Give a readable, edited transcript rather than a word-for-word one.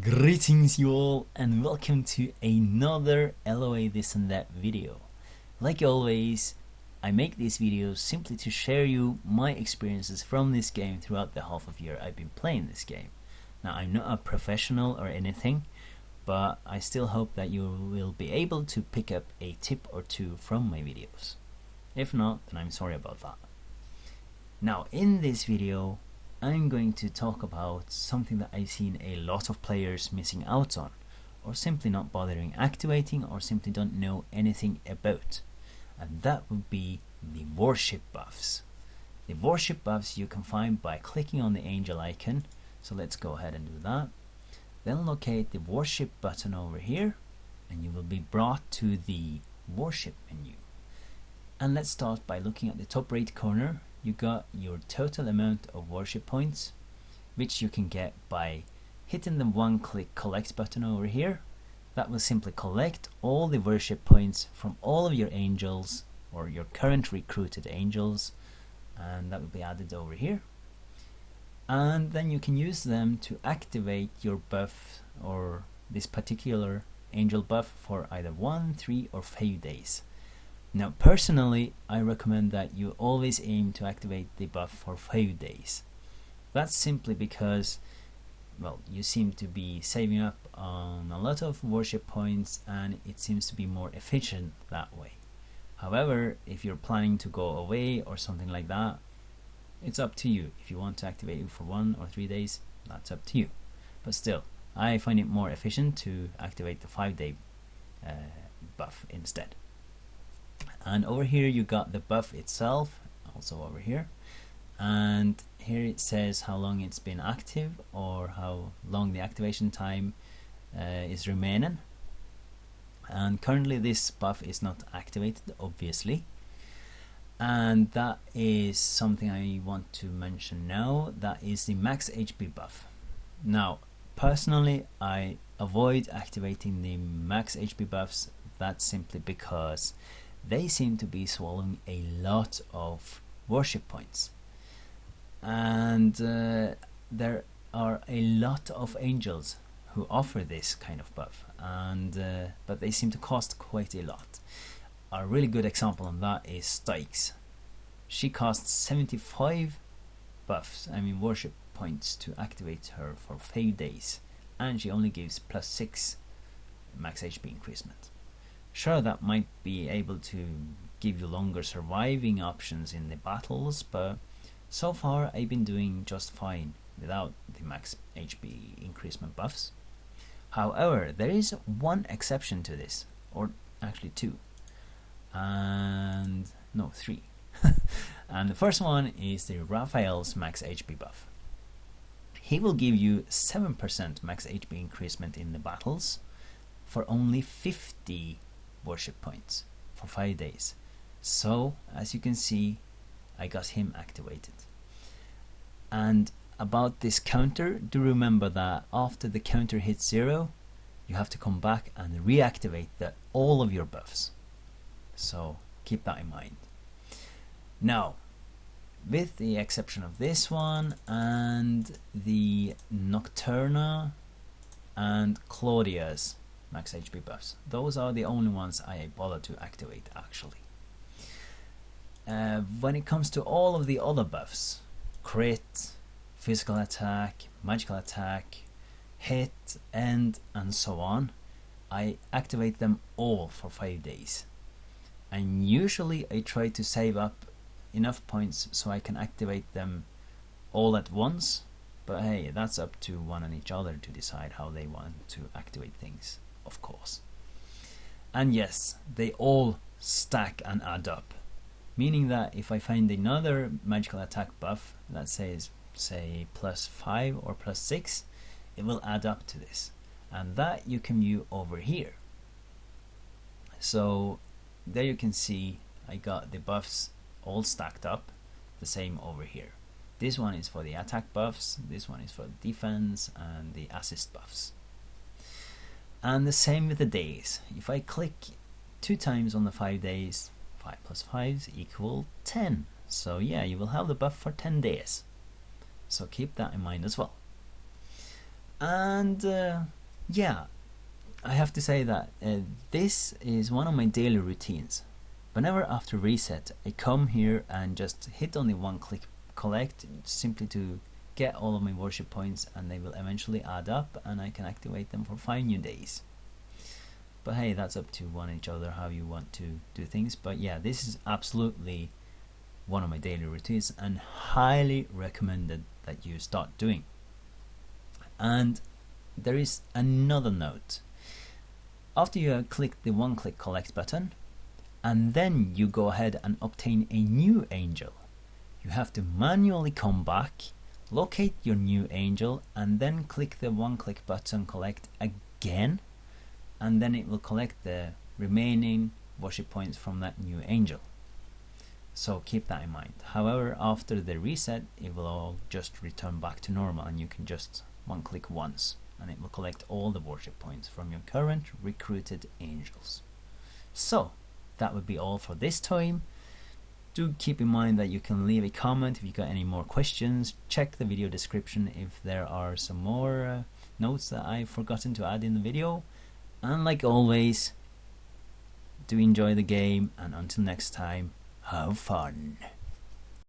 Greetings you all and welcome to another LOA This and That video. Like always, I make these videos simply to share you my experiences from this game throughout the half of year I've been playing this game. Now I'm not a professional or anything, but I still hope that you will be able to pick up a tip or two from my videos. If not, then I'm sorry about that. Now in this video, I'm going to talk about something that I've seen a lot of players missing out on, or simply not bothering activating, or simply don't know anything about, and that would be the warship buffs. The warship buffs you can find by clicking on the angel icon, so let's go ahead and do that. Then locate the warship button over here, and you will be brought to the warship menu. And let's start by looking at the top right corner. You got your total amount of worship points, which you can get by hitting the one-click collect button over here. That will simply collect all the worship points from all of your angels or your current recruited angels, and that will be added over here. And then you can use them to activate your buff or this particular angel buff for either 1, 3 or 5 days. Now personally, I recommend that you always aim to activate the buff for 5 days. That's simply because, well, you seem to be saving up on a lot of worship points and it seems to be more efficient that way. However, if you're planning to go away or something like that, it's up to you. If you want to activate it for 1 or 3 days, that's up to you. But still, I find it more efficient to activate the 5-day buff instead. And over here you got the buff itself, also over here, and here it says how long it's been active or how long the activation time is remaining. And currently this buff is not activated, obviously, and that is something I want to mention now. That is the max HP buff. Now personally, I avoid activating the max HP buffs. That's simply because they seem to be swallowing a lot of worship points, and there are a lot of angels who offer this kind of buff, and but they seem to cost quite a lot. A really good example on that is Styx. She costs 75 buffs, worship points, to activate her for 5 days, and she only gives +6 max HP increasement. Sure, that might be able to give you longer surviving options in the battles, but so far I've been doing just fine without the max HP increasement buffs. However, there is one exception to this, or actually two, and no, 3. And the first one is the Raphael's max HP buff. He will give you 7% max HP increasement in the battles for only 50 worship points for 5 days. So as you can see, I got him activated. And about this counter, do remember that after the counter hits 0, you have to come back and reactivate all of your buffs. So keep that in mind. Now, with the exception of this one and the Nocturna and Claudia's max HP buffs, those are the only ones I bother to activate actually. When it comes to all of the other buffs, crit, physical attack, magical attack, hit, end, and so on, I activate them all for 5 days. And usually I try to save up enough points so I can activate them all at once, but hey, that's up to one and each other to decide how they want to activate things, of course. And yes, they all stack and add up, meaning that if I find another magical attack buff that says, say, +5 or +6, it will add up to this, and that you can view over here. So there you can see I got the buffs all stacked up, the same over here. This one is for the attack buffs, this one is for defense, and the assist buffs. And the same with the days. If I click 2 times on the 5 days, 5 + 5 equal 10. So yeah, you will have the buff for 10 days. So keep that in mind as well. And yeah, I have to say that this is one of my daily routines. Whenever after reset I come here and just hit on the one click collect, simply to get all of my worship points, and they will eventually add up and I can activate them for 5 new days. But hey, that's up to one each other how you want to do things. But yeah, this is absolutely one of my daily routines and highly recommended that you start doing. And there is another note. After you click the one click collect button, and then you go ahead and obtain a new angel, you have to manually come back, locate your new angel, and then click the one click button collect again, and then it will collect the remaining worship points from that new angel. So keep that in mind. However, after the reset, it will all just return back to normal, and you can just one click once and it will collect all the worship points from your current recruited angels. So that would be all for this time. Do keep in mind that you can leave a comment if you got any more questions. Check the video description if there are some more notes that I've forgotten to add in the video. And like always, do enjoy the game, and until next time, have fun.